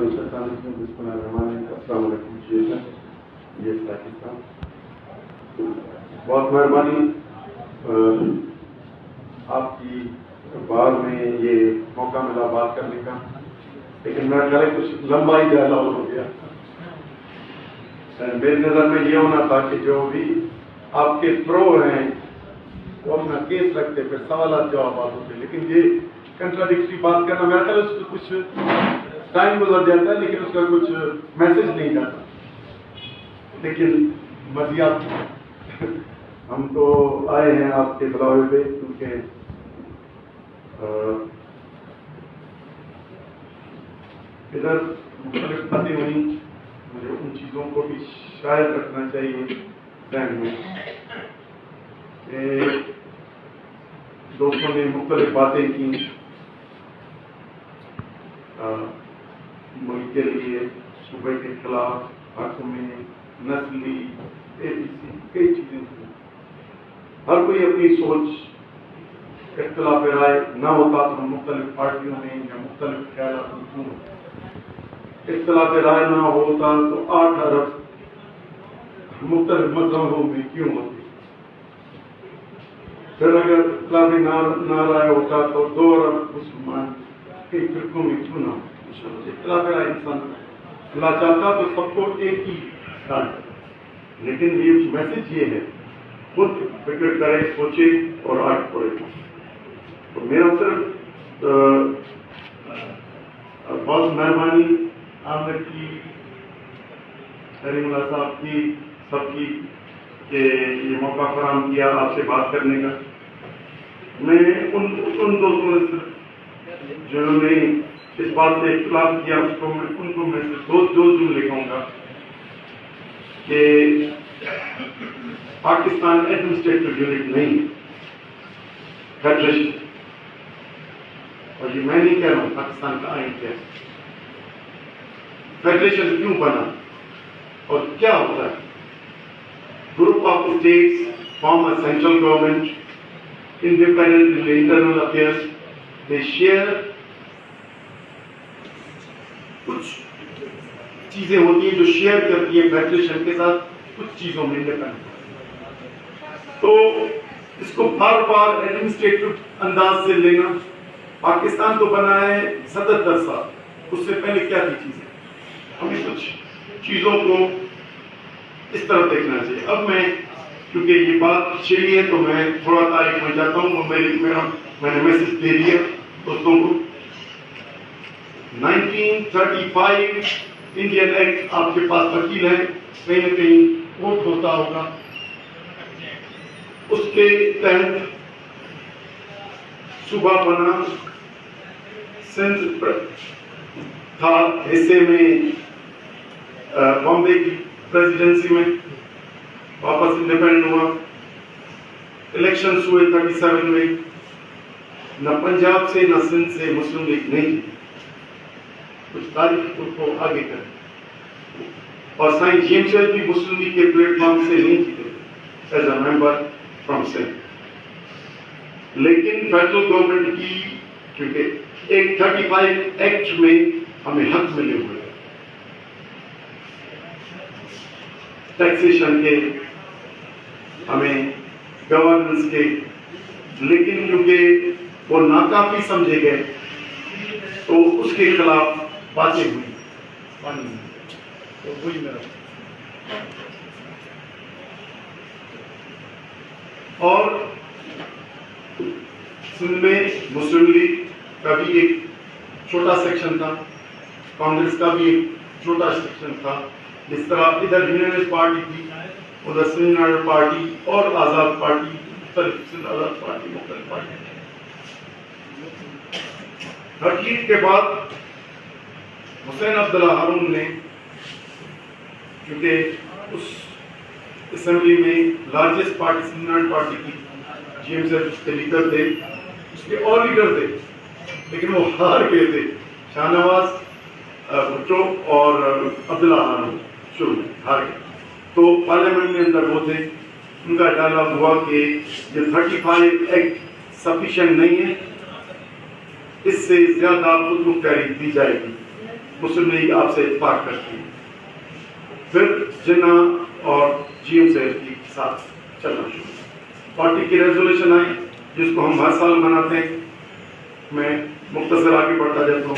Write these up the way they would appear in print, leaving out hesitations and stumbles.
السلام علیکم جی پاکستان. بہت مہربانی آپ کی بار میں یہ موقع ملا بات کرنے کا، لیکن میرا خیال ہے کچھ لمبا ہی ڈائلاگ ہو گیا. میری نظر میں یہ ہونا تھا کہ جو بھی آپ کے پرو ہیں وہ اپنا کیس رکھتے، پھر سوالات جوابات ہوتے، لیکن یہ کنٹراڈکٹری بات کرنا میرا خیال ہے اس کو کچھ ٹائم گزر جاتا ہے لیکن اس کا کچھ میسج نہیں جاتا. لیکن مزید ہم تو آئے ہیں آپ کے بلاوے پہ، کیونکہ ادھر مختلف باتیں ہوئی، مجھے ان چیزوں کو بھی شاید رکھنا چاہیے ذہن میں. دوستوں نے مختلف باتیں کی ملک کے لیے، صوبے کے خلاف، حق میں، نسلی، ABC کئی چیزیں تھیں. ہر کوئی اپنی سوچ، اختلاف رائے نہ ہوتا تو ہم مختلف پارٹیوں میں یا مختلف خیالات میں کیوں ہوتے. اختلاف رائے نہ ہوتا تو 8 ارب مختلف مذہبوں میں کیوں ہوتی. پھر اگر اختلاف نہ رائے ہوتا تو 2 ارب مسلمان کئی فرقوں میں کیوں نہ ہوتے. اختلاف رائے انسان اللہ چاہتا تو سب کو ایک ہی ڈال، لیکن یہ میسج یہ ہے خود فکر کرے، سوچے اور آگے بڑھے. تو میرا صرف بہت مہربانی عامر کی، کریم اللہ صاحب کی، سب کی کہ یہ موقع فراہم کیا آپ سے بات کرنے کا. میں ان دوستوں نے جنہوں نے اس بات سے اختلاف کیا اس کو ان کو میں دو جملے کہوں گا کہ پاکستان ایڈمنسٹریٹو یونٹ نہیں، فیڈریشن. اور یہ میں نہیں کہہ رہا ہوں پاکستان کا آئین کیا ہے. فیڈریشن کیوں بنا اور کیا ہوتا ہے؟ Group of states form a central government independent in the internal affairs. They share کچھ چیزیں ہوتی ہیں جو شیئر کرتی ہے فیڈریشن کے ساتھ، کچھ چیزوں میں انڈیپینڈنٹ. تو اس کو بار بار ایڈمنسٹریٹو انداز سے لینا. پاکستان تو بنا ہے 77 سال، اس سے پہلے کیا تھی چیزیں، ہمیں کچھ چیزوں کو اس طرح دیکھنا چاہیے. اب میں کیونکہ یہ بات چھڑی ہے تو میں تھوڑا تاریخ میں جاتا ہوں. میں نے میسج دے دیا دوستوں کو. 1935 انڈین ایکٹ آپ کے پاس وکیل ہے، کہیں نہ کہیں کوٹ ہوتا ہوگا. اس کے تحت صوبہ بنا، سندھ تھا حصے میں بامبے کی پریزیڈنسی میں، واپس انڈیپینڈنٹ ہوا. الیکشنز ہوئے 37 میں. نہ پنجاب سے نہ سندھ سے مسلم لیگ نہیں تھی. کچھ تاریخ کو آگے کریں. اور سائنس جیمز بھی مسلم لیگ کے پلیٹ فارم سے نہیں جیتے as a member from Sindh. لیکن فیڈرل گورنمنٹ کی کیونکہ ایک 35 ایکٹ میں ہمیں حق ملے ہوئے ٹیکسیشن کے، ہمیں گورننس کے، لیکن کیونکہ وہ ناکافی سمجھے گئے تو اس کے خلاف باتیں ہوئی. تو وہی میرا. اور سندھ میں مسلم لیگ کا بھی ایک چھوٹا سیکشن تھا، کانگریس کا بھی ایک چھوٹا سیکشن تھا. جس طرح ادھر یونینسٹ پارٹی تھی، ادھر سندھ نیشنل پارٹی اور آزاد پارٹی، سندھ آزاد پارٹی، مختلف پارٹی. 38 کے بعد حسین عبداللہ ہارون نے، کیونکہ اس اسمبلی میں largest party Sindh national party کی، جیمز اس کے لیڈر تھے، اس کے اور لیڈر تھے، لیکن وہ ہار گئے تھے. شاہ نواز بھٹو اور عبداللہ ہارون شروع میں ہار گئے. تو پارلیمنٹ میں اندر وہ تھے، ان کا ڈائلاگ ہوا کہ یہ 35 ایکٹ سفیشینٹ نہیں ہے، اس سے زیادہ خود مختاری دی جائے گی. مسلم لیگ آپ سے اتفاق کرتی ہے. پھر جناح اور جی ایم سے کے ساتھ چلنا شروع. پارٹی کی ریزولوشن آئی جس کو ہم ہر سال مناتے ہیں. میں مختصر آگے بڑھتا جاتا ہوں.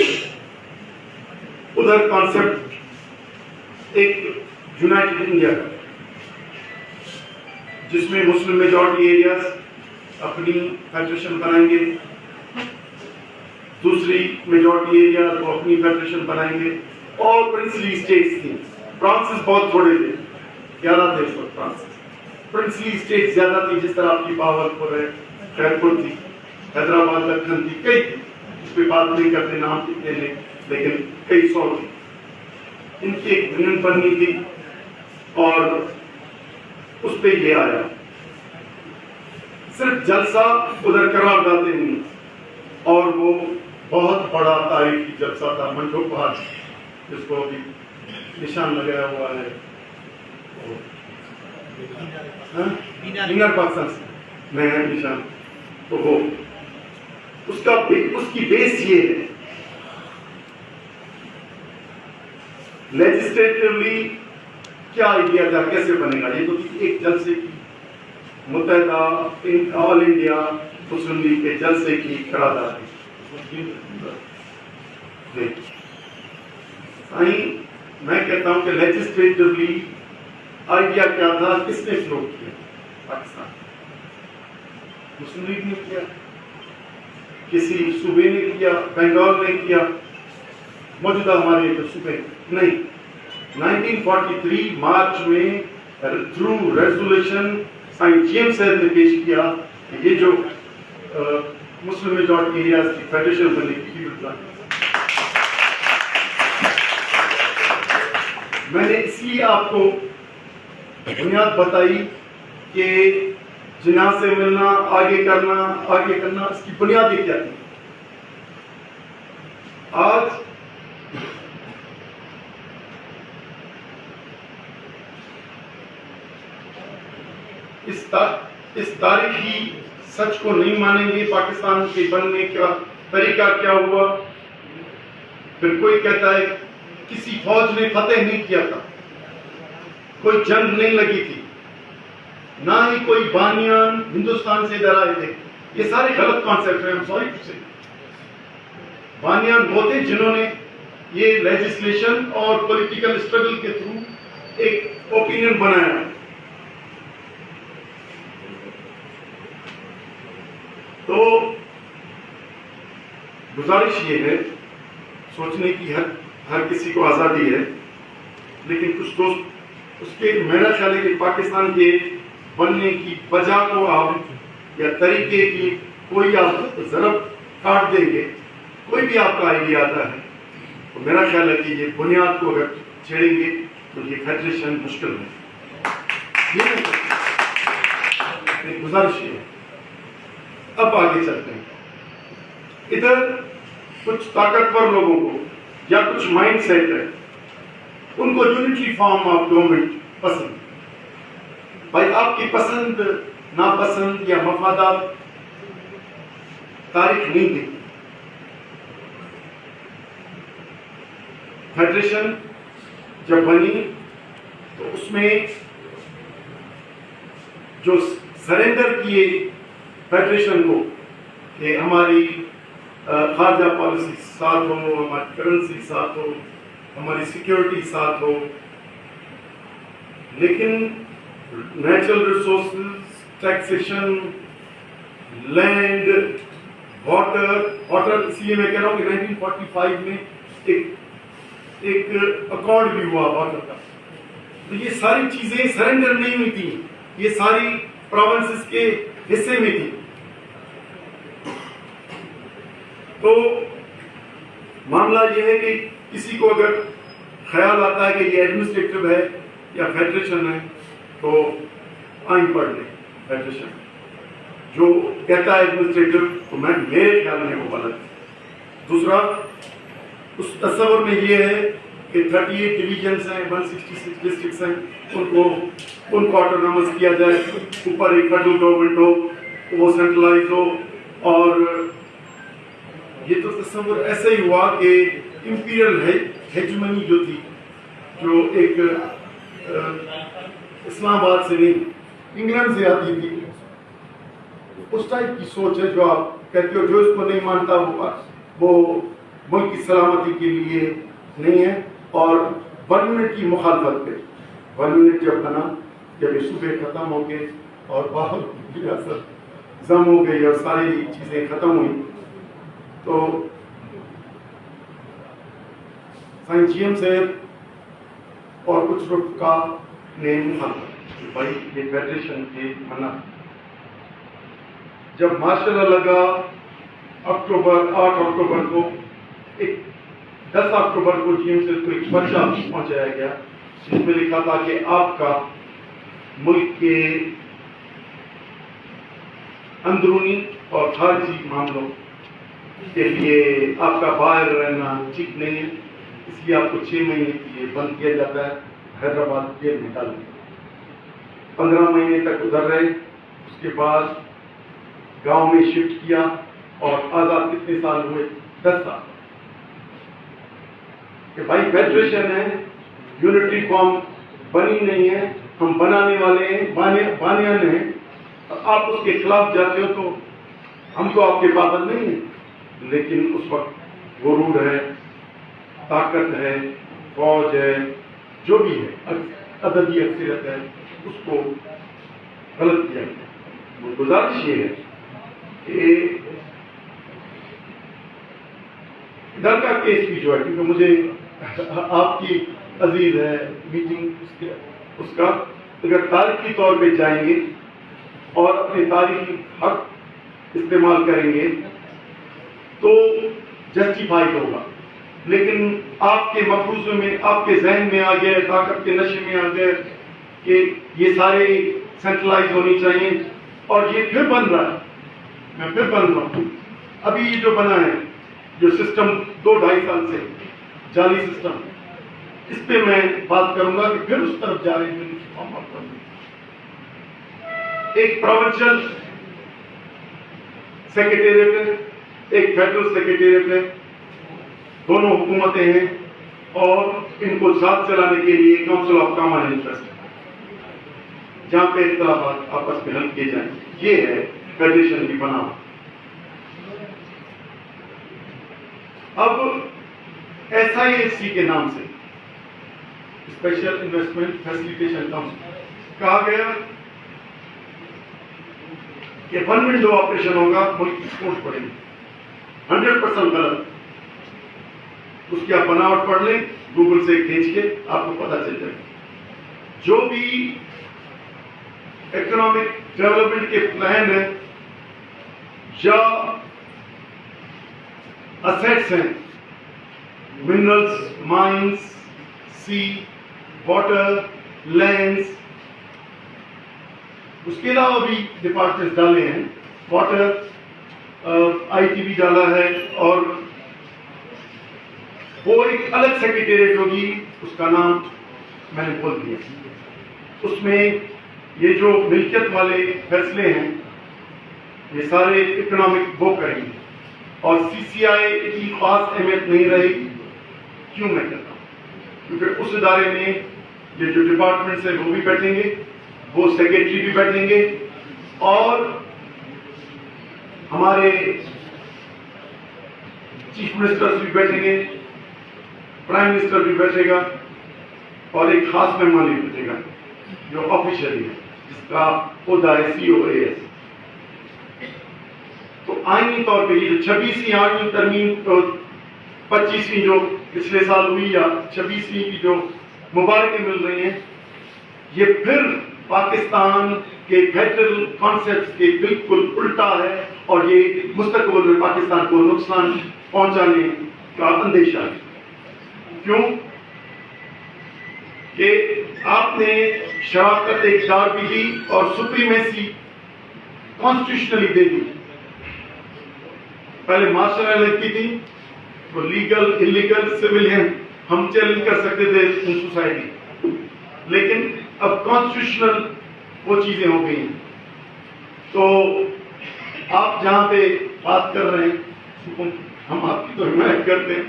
ادھر کانسیپٹ ایک یونائٹڈ انڈیا کا جس میں مسلم میجورٹی ایریاز اپنی فیڈریشن بنائیں گے, دوسری میجورٹی ایریا کو اپنی فیڈریشن بنائیں گے, اور پرنسلی اسٹیٹس تھیں. فرانسس بہت تھوڑے تھے, 11 تھے اس وقت فرانسس. پرنسلی اسٹیٹ زیادہ تھی, جس طرح آپ کی باولپور ہے, خیر پور تھی, حیدرآباد دکن تھی, کئی تھی. اس پہ بات نہیں کرتے نام کتنے نے, لیکن کئی سو تھی. ان کی ایک یونین بننی تھی اور اس پہ یہ آیا. صرف جلسہ ادھر قرار داتے نہیں, اور وہ بہت بڑا تاریخی جلسہ تھا منڈو پہاڑ, جس کو ابھی نشان لگایا ہوا ہے ونر پاکستان سے میں نشان. تو وہ اس کی بیس یہ ہے لیجسلیٹرلی کیا آئیڈیا تھا, کیسے بنے گا. یہ تو ایک جلسے کی متحدہ آل انڈیا مسلم لیگ کے جلسے کی قرارداد ہے. میں کہتا ہوں کہ لیجسلیٹرلی آئیڈیا کیا تھا, کس نے فلوٹ کیا؟ پاکستان مسلم لیگ نے کیا, کسی صوبے نے کیا, بنگال نے کیا, موجودہ ہمارے جو صوبے نہیں. 1943 مارچ میں through resolution Sain G M صاحب نے پیش کیا کہ یہ جو مسلم میجورٹی ایریاز کی فیڈریشن بنے کی میں نے اس لیے آپ کو بنیاد بتائی کہ جناح سے ملنا, آگے کرنا, اس کی بنیادیں کیا تھی. آج اس تاریخی سچ کو نہیں مانیں گے. پاکستان کے بننے کا طریقہ کیا ہوا. پھر کوئی کہتا ہے کسی فوج نے فتح نہیں کیا تھا, کوئی جنگ نہیں لگی تھی, نہ ہی کوئی بانیان ہندوستان سے ادھر آئے تھے. یہ سارے غلط کانسیپٹ ہیں. سوری ٹو سے بانیان وہ تھے جنہوں نے یہ لیجسلیشن اور پولیٹیکل اسٹرگل کے تھرو ایک اوپینین بنایا. تو گزارش یہ ہے, سوچنے کی ہر کسی کو آزادی ہے, لیکن کچھ دوست اس کے میرا خیال ہے کہ پاکستان کے بننے کی وجہ کو آپ یا طریقے کی کوئی آپ ضرب کاٹ دیں گے. کوئی بھی آپ کا آئیڈیا آتا ہے تو میرا خیال ہے کہ یہ بنیاد کو اگر چھیڑیں گے تو یہ فیڈریشن مشکل ہے. یہ گزارش ہے. اب آگے چلتے ہیں. ادھر کچھ طاقتور لوگوں کو یا کچھ مائنڈ سیٹ ہے, ان کو یونٹری فارم آف گورنمنٹ پسند. بھائی آپ کی پسند ناپسند یا مفادات تاریخ نہیں دیکھی. فیڈریشن جب بنی تو اس میں جو سرنڈر کیے فیڈریشن کو کہ ہماری خارجہ پالیسی ساتھ ہو, ہماری کرنسی ساتھ ہو, ہماری سیکیورٹی ساتھ ہو, لیکن natural resources, taxation, land, water, اس لیے میں کہہ رہا ہوں کہ 1945 میں ایک اکارڈ بھی ہوا واٹر کا. تو یہ ساری چیزیں سرنڈر نہیں ہوئی تھیں, یہ ساری پروونسز کے حصے میں تھی. تو معاملہ یہ ہے کہ کسی کو اگر خیال آتا ہے کہ یہ ایڈمنسٹریٹو ہے یا فیڈریشن ہے تو آئین پڑھ لیں. فیڈریشن جو کہتا ہے ایڈمنسٹریٹو تو میرے خیال میں وہ غلط ہے. دوسرا, اس تصور میں یہ ہے کہ 38 ڈویژنس ہیں, 166 ڈسٹرکٹس ہیں, ان کو آٹونامس کیا جائے, اوپر ایک فیڈرل گورنمنٹ ہو, وہ سینٹرلائز ہو. اور یہ تو تصور ایسا ہی ہوا کہ امپیریل ہیجمنی جو تھی، جو ایک اسلام آباد سے نہیں انگلینڈ سے آتی تھی، اس ٹائپ کی سوچ ہے جو آپ کہتے ہو. جو اس کو نہیں مانتا وہ ملک کی سلامتی کے لیے نہیں ہے. اور 1 یونٹ کی مخالفت پہ 1 یونٹ جب بنا، جب یہ صوبے ختم ہو گئے اور باہر ریاست ضم ہو گئی اور ساری چیزیں ختم ہوئی، تو سائنس جی ایم صاحب اور کچھ رفقا نے مخالفت کہ بھائی یہ فیڈریشن کے منع. جب ماشاء اللہ لگا 8 اکتوبر کو 10 اکتوبر کو جی ایم سے کو ایک پرچہ پہنچایا گیا جس میں لکھا تھا کہ آپ کا ملک کے اندرونی اور خارجی معاملوں کے لیے آپ کا باہر رہنا ٹھیک نہیں ہے، اس لیے آپ کو 6 مہینے کے لیے بند کیا جاتا ہے، حیدرآباد جیل میں ڈال دیا. 15 مہینے تک ادھر رہے، اس کے بعد گاؤں میں شفٹ کیا اور آزاد کتنے سال ہوئے؟ 10 سال. کہ بھائی فیڈریشن ہے، یونٹری فارم بنی نہیں ہے، ہم بنانے والے ہیں، بانیان ہیں، آپ اس کے خلاف جاتے ہو تو ہم تو آپ کے پابند نہیں ہیں. لیکن اس وقت غرور ہے، طاقت ہے، فوج ہے، جو بھی ہے، عددی اکثریت ہے، اس کو غلط کیا گیا. گزارش یہ ہے کہ ادھر کا کیس بھی جو ہے، کیونکہ مجھے آپ کی عزیز ہے میٹنگ اس کا، اگر تاریخی طور پہ جائیں گے اور اپنے تاریخی حق استعمال کریں گے تو جسٹیفائی ہوگا. لیکن آپ کے مفروضے میں، آپ کے ذہن میں آ گیا، طاقت کے نشے میں آ گیا کہ یہ سارے سینٹرلائز ہونی چاہیے، اور یہ پھر بن رہا ہے. میں پھر بن رہا ہوں. ابھی یہ جو بنا ہے، جو سسٹم 2-2.5 سال سے جعلی سسٹم، اس پہ میں بات کروں گا کہ پھر اس طرف جا رہے ہیں. ایک پروونشل سیکریٹریٹ ہے، ایک فیڈرل سیکریٹریٹ ہے، دونوں حکومتیں ہیں، اور ان کو ساتھ چلانے کے لیے کاؤنسل آف کامن انٹرسٹ ہے جہاں پہ اختلافات آپس میں حل کیے جائیں. یہ ہے فیڈریشن کی بناوٹ. اب ایس آئی ایس سی کے نام سے اسپیشل انویسٹمنٹ فیسیلیٹیشن کاؤنسل کہا گیا کہ 1 ونڈو آپریشن ہوگا، ملک کی سپورٹ پڑے گی. 100% غلط. اس کی آپ بناوٹ پڑھ لیں گوگل سے کھینچ کے، آپ کو پتا چل جائے. جو بھی اکنامک ڈیولپمنٹ کے پلان ہیں یا اسیٹس ہیں، منرلز، مائنز، سی، واٹر، لینڈز، اس کے علاوہ بھی ڈپارٹمنٹ ڈالے ہیں. واٹر آئی ٹی بھی ڈالا ہے، اور وہ ایک الگ سیکریٹریٹ ہوگی، اس کا نام میں نے بول دیا. اس میں یہ جو ملکیت والے فیصلے ہیں یہ سارے اکنامک وہ کریں گے، اور سی سی آئی کی خاص اہمیت نہیں رہے گی. کیوں میں کہتا ہوں؟ کیونکہ اس ادارے میں یہ جو ڈپارٹمنٹس ہیں وہ بھی بیٹھیں گے، وہ سیکریٹری بھی بیٹھیں گے، اور ہمارے چیف منسٹر بھی بیٹھیں گے، پرائم منسٹر بھی بیٹھے گا، اور ایک خاص مہمان بھی بیٹھے گا جو آفیشلی ہے، جس کا عہدہ ہے سی او اے ایس. تو آئینی طور پہ یہ جو 26ویں 8ویں ترمیم 25ویں جو پچھلے سال ہوئی یا 26ویں کی جو مبارکیں مل رہی ہیں، یہ پھر پاکستان کے فیڈرل کانسیپٹ کے بالکل الٹا ہے، اور یہ مستقبل میں پاکستان کو نقصان پہنچانے کا اندیشہ ہے. کیوں کہ آپ نے شراکت اختیار بھی دی اور سپریمیسی کانسٹیٹیوشنلی دے دی. پہلے مارشل لا کی تھی، تو لیگل انلیگل سویلین ہم چیلنج کر سکتے تھے ان سوسائٹی، لیکن اب کانسٹیٹیوشنل وہ چیزیں ہو گئی ہیں. تو آپ جہاں پہ بات کر رہے ہیں، ہم آپ کی تو حمایت کرتے ہیں،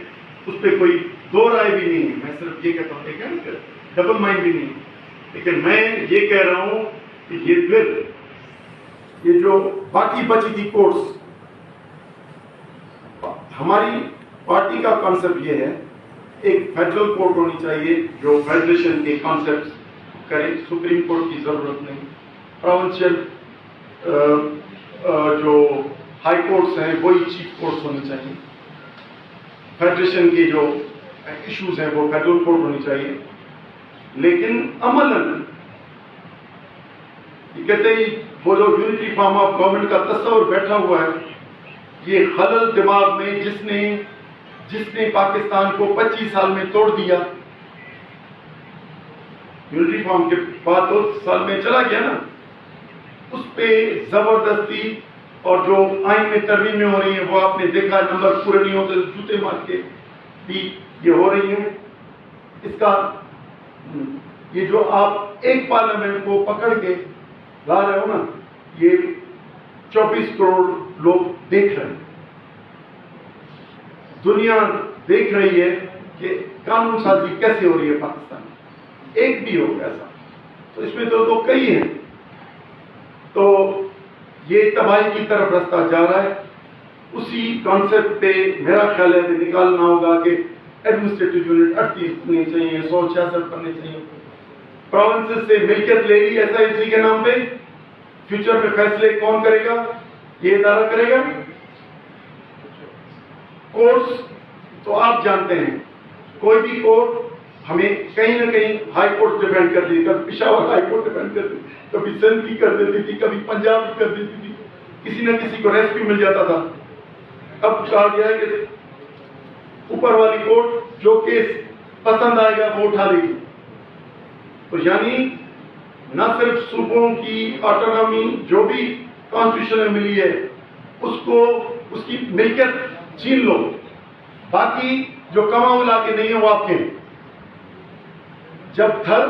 اس پہ کوئی دو رائے بھی نہیں ہے. میں صرف یہ کہتا ہوں کہ ڈبل مائنڈ بھی نہیں, لیکن میں یہ کہہ رہا ہوں کہ یہ بل, یہ جو باقی بچی تھی کورٹس, ہماری پارٹی کا کانسیپٹ یہ ہے ایک فیڈرل کورٹ ہونی چاہیے جو فیڈریشن کے کانسیپٹ کرے, سپریم کورٹ کی ضرورت نہیں. پروونشل جو ہائی کورٹس ہیں وہی چیف کورٹس ہونے چاہیے. فیڈریشن کے جو ایشوز ہیں وہ فیڈرل کورٹ ہونی چاہیے. لیکن عملاً یہ کہتے ہیں وہ جو یونٹی فارم آف گورنمنٹ کا تصور بیٹھا ہوا ہے, یہ خلل دماغ میں جس نے پاکستان کو 25 سال میں توڑ دیا. یونٹی فارم کے بعد 2 سال میں چلا گیا نا, اس پہ زبردستی اور جو آئین میں ترمیمیں ہو رہی ہیں وہ آپ نے دیکھا, نمبر پورے نہیں ہوتے جوتے مار کے بھی یہ ہو رہی ہیں. اس کا یہ جو آپ ایک پارلیمنٹ کو پکڑ کے لا رہے ہو نا, یہ 24 کروڑ لوگ دیکھ رہے ہیں, دنیا دیکھ رہی ہے کہ قانون سازی کیسے ہو رہی ہے پاکستان میں. ایک بھی ہو ایسا تو اس میں تو کئی ہیں. تو یہ تباہی کی طرف رستہ جا رہا ہے. اسی کانسیپٹ پہ میرا خیال ہے کہ نکالنا ہوگا کہ ایڈمنسٹریٹو یونٹ 38 ہونے چاہیے, 166 بننے چاہیے. پروونسز سے ملکیت لے لی ایسا اسی کے نام پہ, فیوچر میں فیصلے کون کرے گا؟ یہ ادارہ کرے گا. کورٹس تو آپ جانتے ہیں, کوئی بھی کورٹ ہمیں کہیں نہ کہیں ہائی کورٹ ڈیپینڈ کر دی, کبھی پشاور ہائی کورٹ ڈیپینڈ کر دی, کبھی سندھ کی کر دیتی تھی, کبھی پنجاب کی کر دیتی تھی, کسی نہ کسی کو ریسٹ بھی مل جاتا تھا. اب کہا گیا ہے کہ اوپر والی کورٹ جو کیس پسند آئے گا وہ اٹھا لے گی. تو یعنی نہ صرف صوبوں کی آٹونومی جو بھی کانسٹیٹیوشن میں ملی ہے اس کی ملکیت چھین لو, باقی جو کماؤ علاقے نہیں ہیں وہ آپ کے ہیں. جب تھر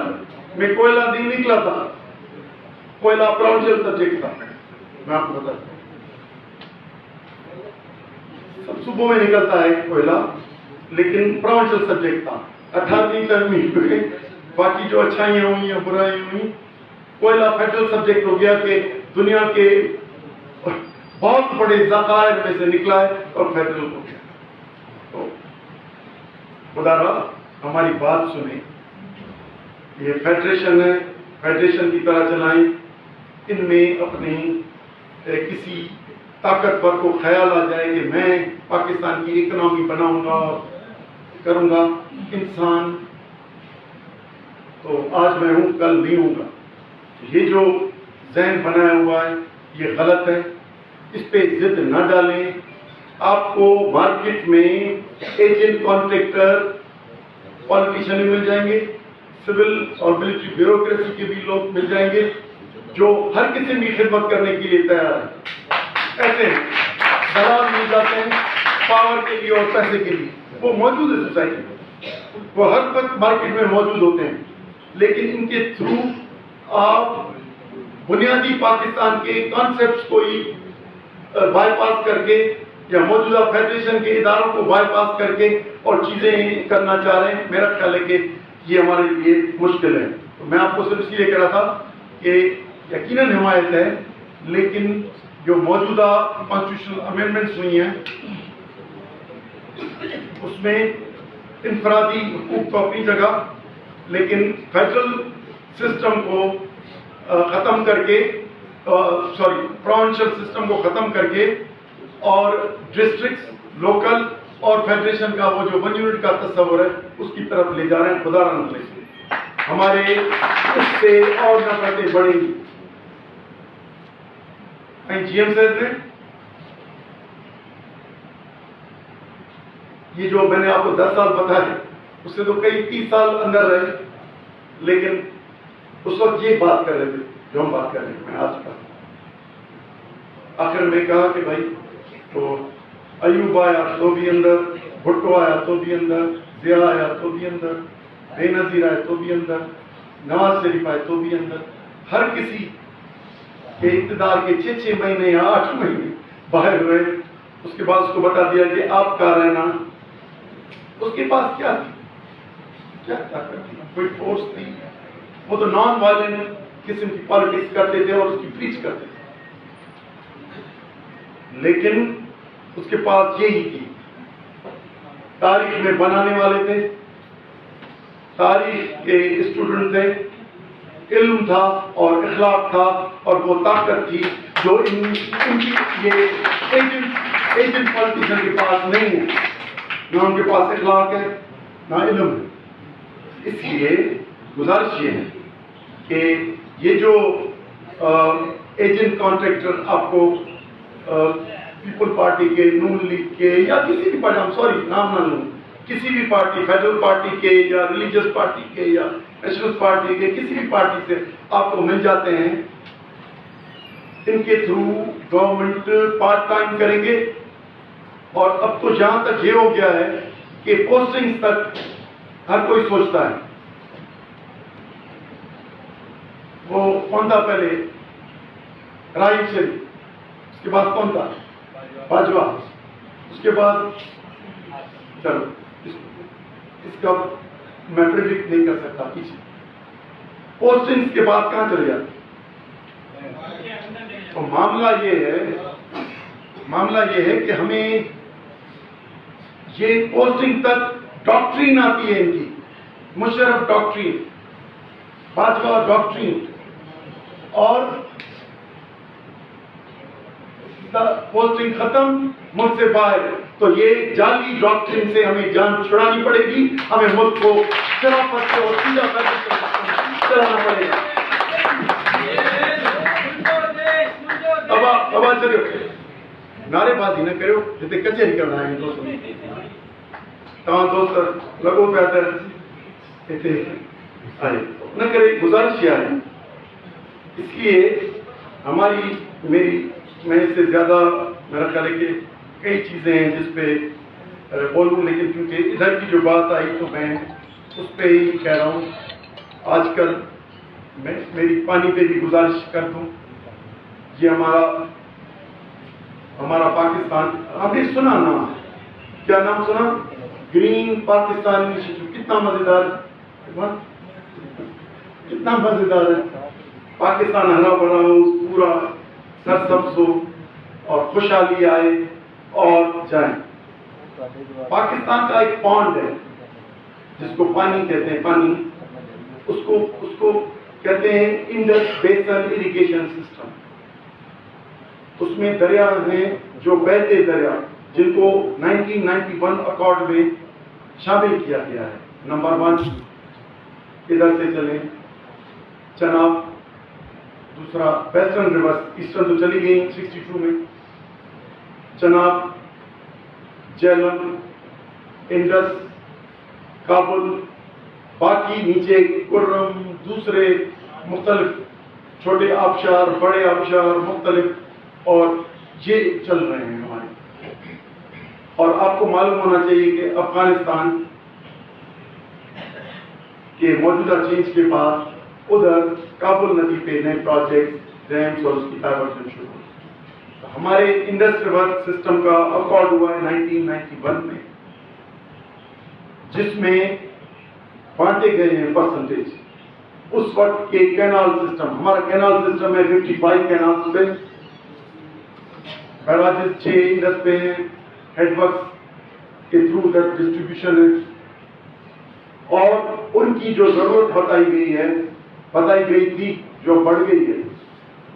میں کوئلہ نہیں نکلا تھا, کوئلہ پروونشل سبجیکٹ تھا, میں آپ کو بتاتا ہوں, سب صوبوں میں نکلتا ہے کوئلہ, لیکن پروونشل سبجیکٹ تھا. 18ویں ترمیم میں باقی جو اچھائیاں ہوئی ہیں برائیاں ہوئی, کوئلہ فیڈرل سبجیکٹ ہو گیا کہ دنیا کے بہت بڑے ذخائر میں سے نکلا ہے اور فیڈرل ہو گیا. تو خدا را ہماری بات سنیں, یہ فیڈریشن ہے, فیڈریشن کی طرح چلائیں. ان میں اپنی کسی طاقتور کو خیال آ جائے کہ میں پاکستان کی اکنامی بناؤں گا اور کروں گا. انسان تو آج میں ہوں کل نہیں ہوں گا. یہ جو ذہن بنایا ہوا ہے یہ غلط ہے, اس پہ ضد نہ ڈالیں. آپ کو مارکیٹ میں ایجنٹ, کانٹریکٹر, پالیٹیشین مل جائیں گے, سول اور ملٹری بیوروکریسی کے بھی لوگ مل جائیں گے جو ہر قسم کی خدمت کرنے کے لیے تیار ہے. ایسے دلال مل جاتے ہیں پاور کے لیے اور پیسے کے لیے, وہ موجود ہے سوسائٹی میں, وہ ہر وقت مارکیٹ میں موجود ہوتے ہیں. لیکن ان کے تھرو آپ بنیادی پاکستان کے کانسیپٹس کو ہی بائی پاس کر کے یا موجودہ فیڈریشن کے اداروں کو بائی پاس کر کے اور چیزیں کرنا چاہ رہے ہیں. میرا خیال ہے کہ یہ ہمارے لیے مشکل ہے. تو میں آپ کو صرف اس لیے کہہ رہا تھا کہ یقیناً حمایت ہے, لیکن جو موجودہ کانسٹیٹیوشنل امینڈمنٹس ہوئی ہیں اس میں انفرادی حقوق تو اپنی جگہ, لیکن فیڈرل سسٹم کو ختم کر کے, پروونشل سسٹم کو ختم کر کے اور ڈسٹرکٹس, لوکل اور فیڈریشن کا وہ جو 1 یونٹ کا تصور ہے اس کی طرف لے جا رہے ہیں. خدا رحم لے ہمارے اس سے اور نفرتیں بڑھیں گی. جی ایم صاحب نے یہ جو میں نے آپ کو 10 سال بتایا اس سے تو کئی 30 سال اندر رہے, لیکن اس وقت یہ بات کر رہے تھے جو ہم بات کر رہے ہیں. میں آج کا آخر میں کہا کہ بھائی تو ایوب آیا تو بھی اندر, بھٹو آیا تو بھی اندر, ضیاء آیا تو بھی اندر, بے نظیر آئے تو بھی اندر, نواز شریف آئے تو بھی اندر. ہر کسی کے اقتدار کے 6 مہینے یا 8 مہینے باہر ہوئے. اس کے بعد اس کو بتا دیا کہ آپ کا رہنا اس کے پاس کیا تھی؟ کیا طاقت تھی؟ کوئی فورس تھی؟ وہ تو نان وائلنٹ قسم کی پالیٹکس کرتے تھے اور اس کی پریچ کرتے تھے، لیکن اس کے پاس یہی تھی، تاریخ میں بنانے والے تھے، تاریخ کے اسٹوڈنٹ تھے، علم تھا اور اخلاق تھا، اور وہ طاقت تھی جو ان کی یہ ایجنٹ پالیٹیشن کے پاس نہیں ہے، نہ ان کے پاس اخلاق ہے نہ علم ہے۔ اس لیے گزارش یہ ہے کہ یہ جو ایجنٹ کانٹریکٹر آپ کو پیپل پارٹی کے، نون لیگ کے، یا کسی بھی پارٹی، نام نہ لوں، کسی بھی پارٹی، فیڈرل پارٹی کے یا ریلیجیس پارٹی کے یا نیشنل پارٹی کے، کسی بھی پارٹی سے آپ کو مل جاتے ہیں، ان کے تھرو گورنمنٹ پارٹ ٹائم کریں گے۔ اور اب تو جہاں تک یہ ہو گیا ہے کہ پوسٹنگ تک ہر کوئی سوچتا ہے۔ وہ کون تھا پہلے؟ راہیل شریف، اس کے بعد کون تھا؟ باجوہ، اس کے بعد چلو اس کا میں پریڈکٹ نہیں کر سکتا پیچھے، پوسٹنگ کے بعد کہاں چلے جاتے؟ تو معاملہ یہ ہے کہ ہمیں یہ پوسٹنگ تک ڈاکٹرین آتی ہے ان کی، مشرف ڈاکٹرین، باجوہ ڈاکٹرین، اور پوسٹنگ ختم، ملک سے باہر، تو یہ جعلی ڈاکٹرین سے ہمیں جان چھڑانی پڑے گی، ہمیں ملک کو شرافت سے اور سیدھا چلانا پڑے گا۔ اب چلو نعرے بازی نہ کرو، جتنے کچہری کرنا ہے دوستوں تمام دوست لگو پہ آتا ہے نہ کرے، گزارش یہ ہے۔ اس لیے میں اس سے زیادہ میرا خیال ہے کہ کئی چیزیں ہیں جس پہ بولوں، لیکن کیونکہ ادھر کی جو بات آئی تو میں اس پہ ہی کہہ رہا ہوں۔ آج کل میں میری پانی پہ بھی گزارش کر دوں، یہ ہمارا پاکستان، آپ نے سنا نام، کیا نام سنا؟ گرین پاکستان انیشیٹو، کتنا مزیدار ہے، کتنا مزیدار ہے۔ پاکستان ہرا بھرا ہو، پورا سرسبز ہو اور خوشحالی آئے اور جائیں۔ پاکستان کا ایک پونڈ ہے جس کو پانی کہتے ہیں، پانی، اس کو کہتے ہیں انڈس بیسن اریگیشن سسٹم۔ اس میں دریا ہیں جو بہتے دریا، جن کو 1991 اکارڈ میں شامل کیا گیا ہے۔ نمبر 1 ادھر سے چلیں چناب، دوسرا ویسٹرن ریورس، ایسٹرن تو چلی گئی 62 میں، چناب، جہلم، انڈس، کابل، باقی نیچے کرم، دوسرے مختلف چھوٹے آبشار، بڑے آبشار مختلف، اور یہ چل رہے ہیں ہمارے۔ اور آپ کو معلوم ہونا چاہیے کہ افغانستان کے موجودہ چینج کے بعد ادھر کابل ندی پہ نئے پروجیکٹ، ڈیمز اور اس کی ڈائیورژن شروع ہوئی۔ ہمارے انڈس ریور سسٹم کا اکارڈ ہوا ہے 1991 میں، جس میں بانٹے گئے ہیں پرسنٹیج۔ اس وقت کے کینال سسٹم، ہمارا کینال سسٹم ہے 55 کینال پہ، بیراجز 6 انڈس پہ ہیں، ہیڈ ورکس کے تھرو دیٹ ڈسٹریبیوشن ہے، اور ان کی جو ضرورت بتائی گئی تھی جو بڑھ گئی ہے،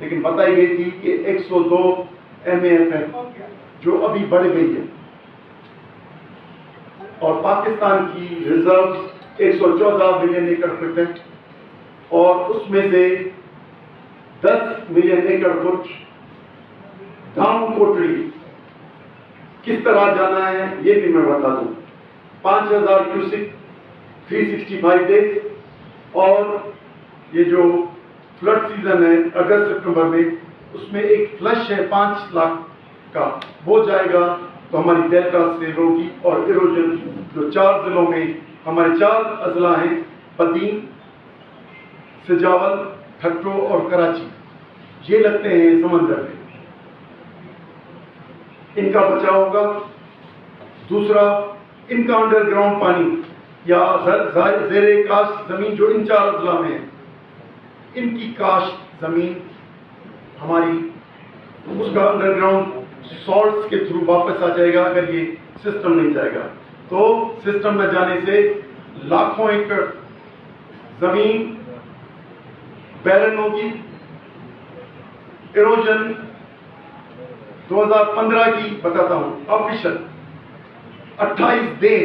لیکن بتائی گئی تھی کہ 102 MAF ہے جو ابھی بڑھ گئی ہے، اور پاکستان کی ریزروز 114 ملین ایکڑ فٹ ہے، اور اس میں سے 10 ملین ایکڑ فٹ دھام کوٹڑی کس طرح جانا ہے یہ بھی میں بتا دوں۔ 5000 کیوسک 365 ڈیز، اور یہ جو فلڈ سیزن ہے اگست سپتمبر میں، اس میں ایک فلش ہے 5 لاکھ کا، وہ جائے گا تو ہماری ڈیلٹا سے ہوگی، اور ایروجن جو 4 ضلعوں میں، ہمارے 4 اضلاع ہیں، بدین، سجاول، ٹھٹو اور کراچی، یہ لگتے ہیں سمندر میں، ان کا بچاؤ ہوگا۔ دوسرا ان کا انڈر گراؤنڈ پانی یا زیر کاشت زمین جو ان 4 اضلاع میں ہے، ان کی کاشت زمین ہماری اس کا انڈر گراؤنڈ سالٹس کے تھرو واپس آ جائے گا اگر یہ سسٹم نہیں جائے گا. تو سسٹم میں جانے سے لاکھوں ایکڑ زمین بیرن ہوگی. ایروجن 2015 کی بتاتا ہوں آفیشل 28 دے،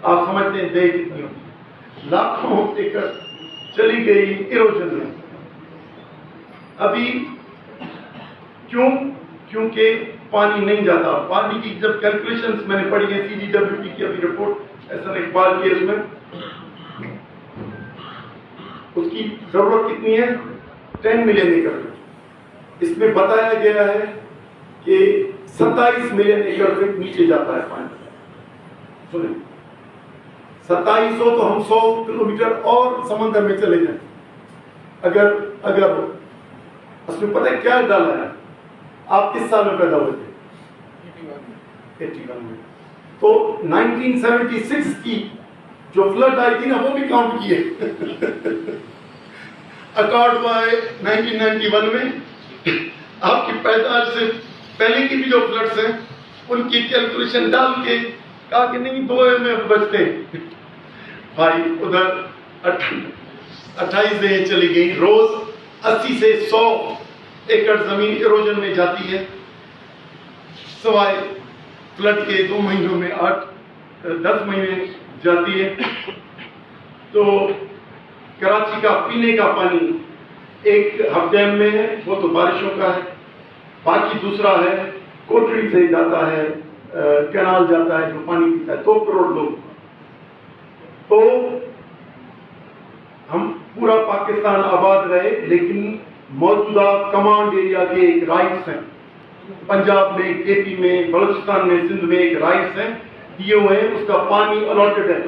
آپ سمجھتے ہیں دے کتنی ہوگی، لاکھوں ایکڑ چلی گئی ایروجن میں. ابھی کیونکہ پانی نہیں جاتا. پانی کی جب کیلکولیشنز میں نے پڑھی ہے CGWT کی ابھی رپورٹ احسن اقبال کی، اس میں اس کی ضرورت کتنی ہے 10 ملین ایکڑ. اس میں بتایا گیا ہے کہ 27 ملین ایکڑ فٹ نیچے جاتا ہے پانی. سنیں 2700 تو ہم 100 کلومیٹر اور سمندر میں چلے جائیں. اگر اس میں پتہ ہے کیا ڈالا ہے؟ آپ کس سال میں پیدا ہوئے تھے؟ 81 میں. تو 1976 کی جو فلڈ آئی تھی نا وہ بھی کاؤنٹ کیے. اکارڈ ہوا ہے 1991 میں. آپ کی پیدائش سے پہلے کی بھی جو فلڈس ہیں ان کی کیلکولیشن ڈال کے کہا کہ نہیں 2 میں بچتے بھائی. ادھر 28 دیں چلی گئی. روز 80 سے 100 ایکڑ زمین ایروجن میں جاتی ہے، سوائے فلڈ کے 2 مہینوں میں 8-10 مہینے جاتی ہے. تو کراچی کا پینے کا پانی ایک ہب ڈیم میں ہے، وہ تو بارشوں کا ہے. باقی دوسرا ہے کوٹری سے جاتا ہے، کینال جاتا ہے جو پانی پیتا ہے 2 کروڑ لوگ. تو ہم پورا پاکستان آباد رہے، لیکن موجودہ کمانڈ ایریا کے ایک رائٹس ہیں. پنجاب میں، کے پی میں، بلوچستان میں، سندھ میں ایک رائٹس ہیں دیے ہوئے ہیں. اس کا پانی الاٹڈ ہے.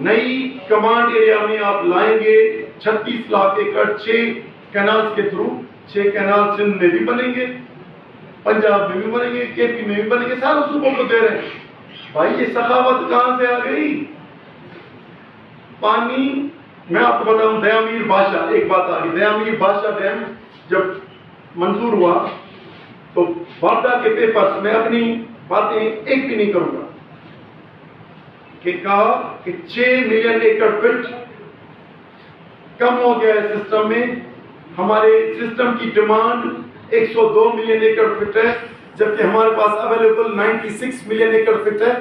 نئی کمانڈ ایریا میں آپ لائیں گے 36 لاکھ ایکڑ 6 کینالز کے تھرو. 6 کینال سندھ میں بھی بنیں گے، پنجاب میں بھی بنیں گے، کے پی میں بھی بنیں گے، سارے صوبوں کو دے رہے ہیں. بھائی یہ سخاوت کہاں سے آ گئی؟ پانی میں آپ کو بتاؤں، دیامیر بادشاہ ایک بات آ گئی. دیامیر بادشاہ ڈیم جب منظور ہوا تو واردہ کے پیپرز میں اپنی باتیں ایک بھی نہیں کروں گا کہ کہا کہ 6 ملین ایکڑ فٹ کم ہو گیا ہے سسٹم میں. ہمارے سسٹم کی ڈیمانڈ 102 ملین ایکڑ فٹ ہے، جبکہ ہمارے پاس اویلیبل 96 ملین ایکڑ فٹ ہے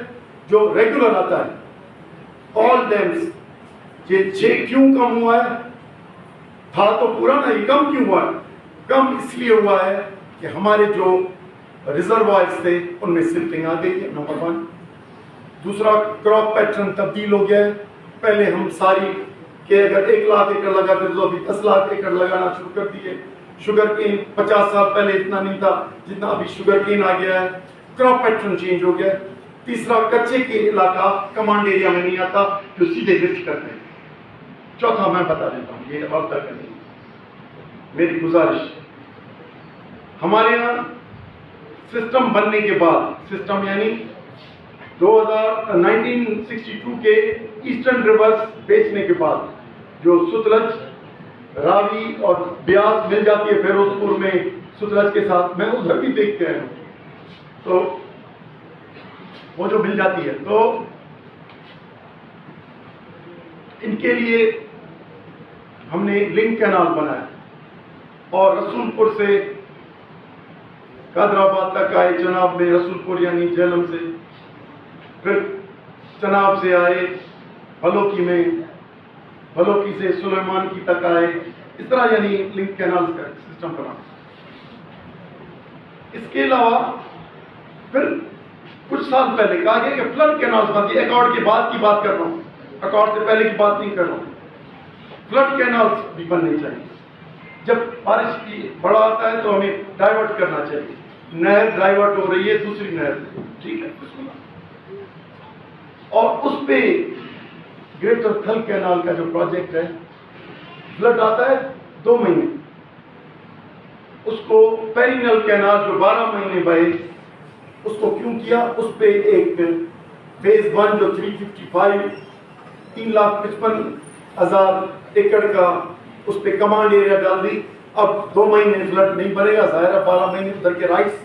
جو ریگولر آتا ہے. آل ڈیمز. یہ 6 کیوں کم ہوا ہے؟ تھا تو پورا نا، یہ کم کیوں ہوا ہے؟ کم اس لیے ہوا ہے کہ ہمارے جو ریزروائرز تھے ان میں سلٹنگ آ گئی ہے، نمبر 1. دوسرا کراپ پیٹرن تبدیل ہو گیا ہے. پہلے ہم ساری کہ اگر 1 لاکھ ایکڑ لگاتے تو ابھی 10 لاکھ ایکڑ لگانا شروع کر دیے. شوگر کین 50 سال پہلے اتنا نہیں تھا جتنا ابھی شوگر کین آ گیا ہے. کراپ پیٹرن چینج ہو گیا ہے. تیسرا کچے کے علاقہ کمانڈ ایریا میں نہیں آتا جو سیدھے لفٹ کرتے ہیں. چوتھا میں بتا دیتا ہوں، یہ اب تک نہیں میری گزارش. ہمارے یہاں سسٹم بننے کے بعد، سسٹم یعنی 1962 کے ایسٹرن ریورس بیچنے کے بعد جو ستلج، راوی اور بیاس مل جاتی ہے فیروز پور میں ستلج کے ساتھ، میں ادھر بھی دیکھتے ہیں تو وہ جو مل جاتی ہے، تو ان کے لیے ہم نے لنک کینال بنایا اور رسول پور سے قادر آباد تک آئے. چناب میں رسول پور یعنی جہلم سے، پھر چناب سے آئے بھلوکی میں، بھلوکی سے سلیمان کی تک آئے. اس طرح یعنی لنک کینال کا سسٹم بنا. اس کے علاوہ پھر کچھ سال پہلے کہا گیا کہ فلڈ کینال بنتی ہے. ایکارڈ کے بعد کی بات کر رہا ہوں، ایکارڈ سے پہلے کی بات نہیں کر رہا ہوں. فلڈ کینالز بھی بننے چاہیے. جب بارش کی بڑا آتا ہے تو ہمیں ڈائیورٹ کرنا چاہیے. نہر ڈائیورٹ ہو رہی ہے دوسری نہر سے، ٹھیک ہے، اور اس پہ گریٹر تھل کینال کا جو پروجیکٹ ہے، فلڈ آتا ہے 2 مہینے، اس کو پیرینل کینال جو 12 مہینے بہے اس کو کیوں کیا؟ اس پہ ایک فیز 1 جو 3,55,000 ایکڑ کا اس پہ کمانڈ ایریا ڈال دی. اب 2 مہینے فلڈ نہیں بنے گا، ظاہر ہے 12 مہینے ادھر کے رائٹس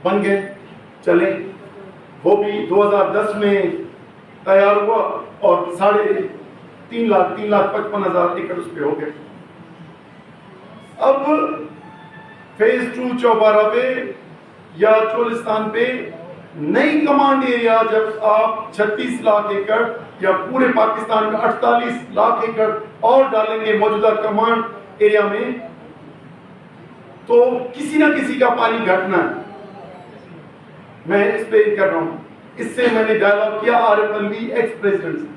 بن گئے. چلیں وہ بھی 2010 میں تیار ہوا اور 3,55,000 ایکڑ اس پہ ہو گئے. اب فیز 2 چوبارہ پہ یا چولستان پہ نئی کمانڈ ایریا جب آپ 36 لاکھ ایکڑ یا پورے پاکستان میں 48 لاکھ ایکڑ اور ڈالیں گے موجودہ کمانڈ ایریا میں، تو کسی نہ کسی کا پانی گھٹنا ہے. میں اس پہ کر رہا ہوں. اس سے میں نے ڈائلاگ کیا عارف الوی ایکس پریزیڈنٹ سے.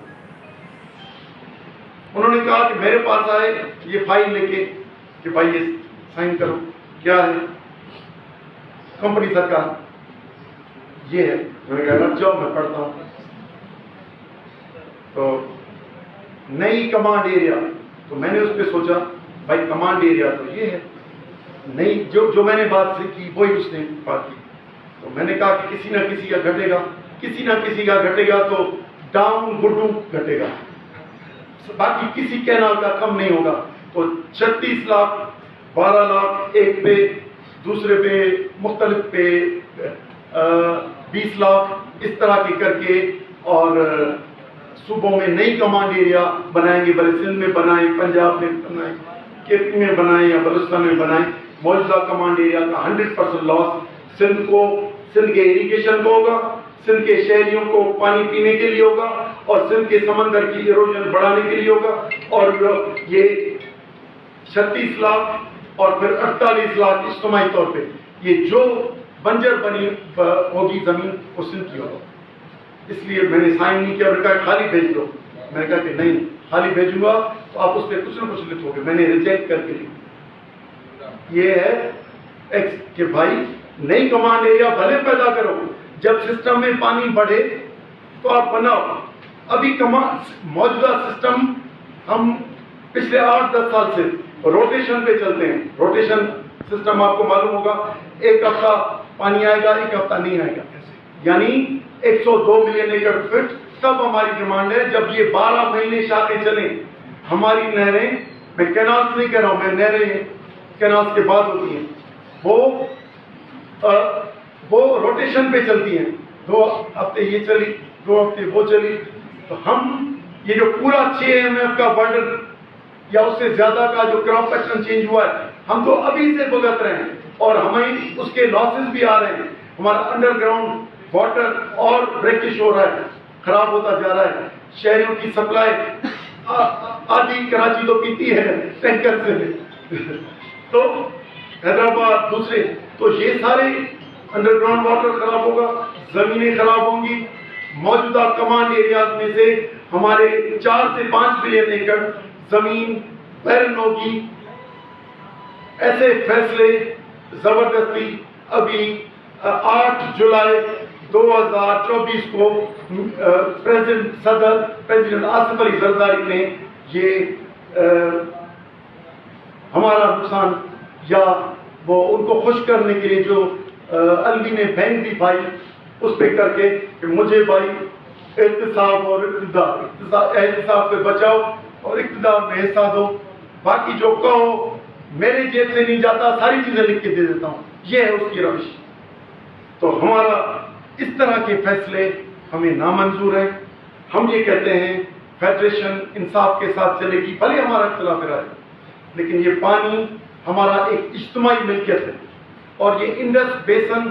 انہوں نے کہا کہ میرے پاس آئے یہ فائل لے کے کہ بھائی یہ سائن کرو. کیا ہے؟ کمپنی سرکار یہ ہے. میں نے کہا رکھ جاؤ میں پڑھتا ہوں. تو نئی کمانڈ ایریا، تو میں نے اس پہ سوچا بھائی کمانڈ ایریا تو یہ ہے نہیں، جو میں نے بات سے کی وہی اس نے بات کی. تو میں نے کہا کہ کسی نہ کسی کا گھٹے گا، کسی نہ کسی کا گھٹے گا، تو ڈاؤن گڈو گھٹے گا، باقی کسی کینال کا کم نہیں ہوگا. تو 36 لاکھ 12 لاکھ ایک پہ، دوسرے پہ مختلف پہ 20 لاکھ اس طرح کی کر کے، اور صوبوں میں نئی کمانڈ ایریا بنائیں گے. بلے سندھ میں بنائیں، پنجاب میں بنائیں، کے پی میں بنائیں یا بلوچستان میں بنائیں. موجودہ کمانڈ ایریا کا 100% لاس سندھ کے اریگیشن کو ہوگا، سندھ کے شہریوں کو پانی پینے کے لیے ہوگا، اور سندھ کے سمندر کی ایروجن بڑھانے کے لیے ہوگا. اور یہ 36 لاکھ اور پھر 48 لاکھ اجتماعی طور پہ یہ جو بنجر بنی ہوگی زمین وہ سندھ کی ہوگا. اس لیے میں نے سائن نہیں کیا. میں نے کہا خالی بھیج دو. میں نے کہا کہ نہیں، خالی بھیجوں گا تو آپ اس پہ کچھ نہ کچھ لکھو گے. میں نے ریجیکٹ کر کے لکھا. یہ ہے ایکس کہ بھائی نئی کمانڈ ایریا بھلے پیدا کرو، جب سسٹم میں پانی بڑھے تو آپ بناؤ. ابھی موجودہ سسٹم ہم پچھلے 8-10 سال سے روٹیشن پہ چلتے ہیں. روٹیشن سسٹم آپ کو معلوم ہوگا، ایک ہفتہ پانی آئے گا، ایک ہفتہ نہیں آئے گا. یعنی 102 ملین ایکڑ فٹ تب ہماری ڈیمانڈ ہے جب یہ 12 مہینے شاخیں چلیں. ہماری نہریں، میں کینالس نہیں کہہ رہا ہوں، میں نہریں کینالس کے بعد ہوتی ہیں، وہ روٹیشن پہ چلتی ہیں. 2 ہفتے یہ چلی، 2 ہفتے وہ چلی. تو ہم یہ جو پورا 6 MF کا برڈن یا اس سے زیادہ کا جو کراپ پیٹرن چینج ہوا ہے، ہم تو ابھی سے بھگت رہے ہیں اور ہمیں اس کے لاسز بھی آ رہے ہیں. ہمارا انڈر گراؤنڈ واٹر اور بریکش ہو رہا ہے، خراب ہوتا جا رہا ہے. شہریوں کی سپلائی آدھی کراچی تو پیتی ہے ٹینکر سے، تو حیدرآباد دوسرے. تو یہ سارے انڈر گراؤنڈ واٹر خراب ہوگا، زمینیں خراب ہوں گی. موجودہ کمانڈ ایریاز میں سے ہمارے 4 سے 5 بلین ایکڑ زمین بیرن ہوگی. ایسے فیصلے زبردستی ابھی 8 جولائی 2024 کو پریزیڈنٹ آصف علی زرداری نے یہ ہمارا نقصان یا وہ ان کو خوش کرنے کے لیے جو الوی نے بینک دی فائل اس پہ کر کے کہ مجھے بھائی احتساب اور احتساب سے بچاؤ اور اقتدار میں حصہ دو، باقی جو کہو میرے جیب سے نہیں جاتا، ساری چیزیں لکھ کے دے دیتا ہوں. یہ ہے اس کی روش. تو ہمارا اس طرح کے فیصلے ہمیں نامنظور ہیں. ہم یہ کہتے ہیں فیڈریشن انصاف کے ساتھ چلے گی، بھلے ہمارا اختلاف رائے، لیکن یہ پانی ہمارا ایک اجتماعی ملکیت ہے اور یہ انڈس بیسن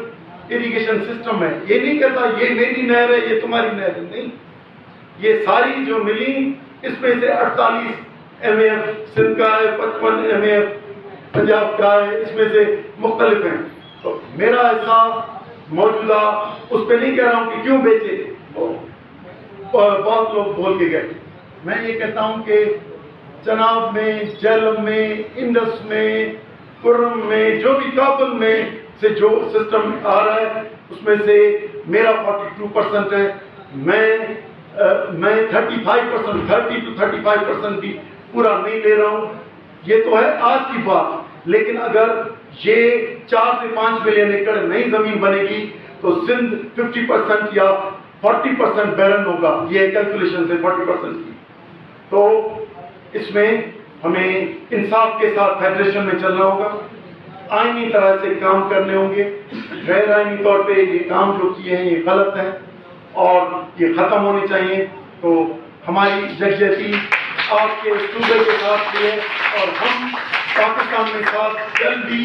اریگیشن سسٹم ہے. یہ نہیں کہتا یہ میری نہر ہے یہ تمہاری نہر ہے، نہیں. یہ ساری جو ملی اس میں سے 48 MF سندھ کا ہے، 55 MF پنجاب کا ہے، اس میں سے مختلف ہیں. تو میرا حصہ موجودہ اس پہ نہیں کہہ رہا ہوں کہ کیوں بیچے، بہت لوگ بول کے گئے. میں یہ کہتا ہوں کہ چناب میں، جہلم میں، انڈس میں، کرم میں، جو بھی کابل میں سے جو سسٹم آ رہا ہے اس میں سے میرا 42% ہے. میں 35%، 30 to 35% بھی پورا نہیں لے رہا ہوں. یہ تو ہے آج کی بات، لیکن اگر یہ 4 سے 5 ملین ایکڑ نئی زمین بنے گی تو سندھ 50% یا 40% بیرن ہوگا، یہ کیلکولیشن ہے 40% کی. تو اس میں ہمیں انصاف کے ساتھ فیڈریشن میں چلنا ہوگا، آئینی طرح سے کام کرنے ہوں گے. غیر آئینی طور پہ یہ کام جو کیے ہیں یہ غلط ہے اور یہ ختم ہونے چاہیے. تو ہماری یکجہتی آپ کے صوبے کے ساتھ بھی ہے اور ہم پاکستان میں ساتھ جلد بھی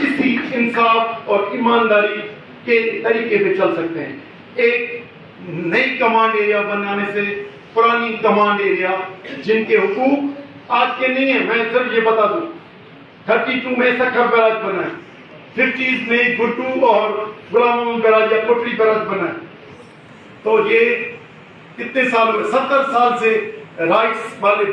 اسی انصاف اور ایمانداری کے طریقے پہ چل سکتے ہیں. ایک نئی کمانڈ ایریا بنانے سے پرانی کمانڈ ایریا جن کے حقوق آج کے نہیں ہیں، میں صرف یہ بتا دوں 32 میں سکھر بیراج بنا ہے، 50s میں گٹو اور غلام محمد بیراج یا کوٹری بیراج بنا ہے. تو یہ کتنے سال ہوئے، 70 سال سے رائٹس والے